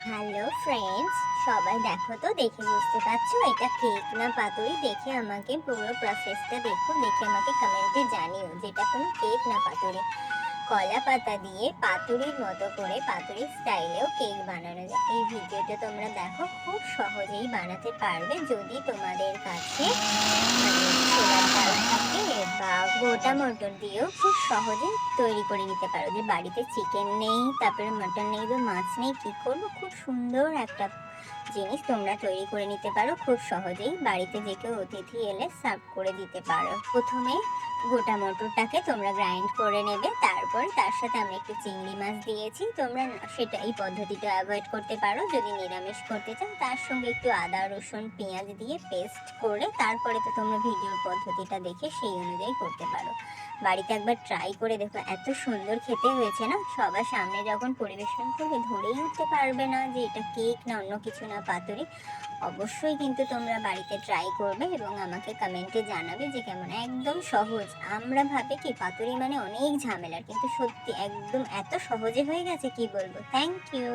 Hello friends, সবাই দেখো তো, দেখে বুঝতে পারছো এটা কেক না পাতুরি? দেখে আমাকে পুরো প্রসেসটা দেখো, দেখে আমাকে কমেন্টে জানিও যেটা কোনো কেক না পাতুরি। কলা পাতা দিয়ে পাতুরির মতো করে পাতুরি স্টাইলেও কেক বানানো যায়। এই ভিডিওটা তোমরা দেখো, খুব সহজেই বানাতে পারবে যদি তোমাদের কাছে ছোলার ডাল থাকে বা গোটা মটর দিয়েও খুব সহজে তৈরি করে নিতে পারো। যে বাড়িতে চিকেন নেই, তারপরে মটন নেই বা মাছ নেই, কি করবো? খুব সুন্দর একটা জিনিস তোমরা তৈরি করে নিতে পারো খুব সহজেই। বাড়িতে যে কেউ অতিথি এলে সার্ভ করে দিতে পারো। প্রথমে গোটা মটরটাকে তোমরা গ্রাইন্ড করে নেবে, তারপর তার সাথে আমি একটু চিংড়ি মাছ দিয়েছি। তোমরা সেটা এই পদ্ধতিটা অ্যাভয়েড করতে পারো যদি নিরামিষ করতে চাও। তার সঙ্গে একটু আদা রসুন পেঁয়াজ দিয়ে পেস্ট করে তারপরে তো তোমরা ভিডিওর পদ্ধতিটা দেখে সেই অনুযায়ী করতে পারো। বাড়িতে একবার ট্রাই করে দেখো, এত সুন্দর খেতে হয়েছে না! সবার সামনে যখন পরিবেশন করবে ধরেই উঠতে পারবে না যে এটা কেক না অন্য কিছু না, পাতুরি। অবশ্যই কিন্তু তোমরা বাড়িতে ট্রাই করবে এবং আমাকে কমেন্টে জানাবে যে কেমন। একদম সহজ। আমরা ভাবি কি পাতুরি মানে অনেক ঝামেলার, কিন্তু সত্যি একদম এত সহজে হয়ে গেছে, কি বলবো। Thank you.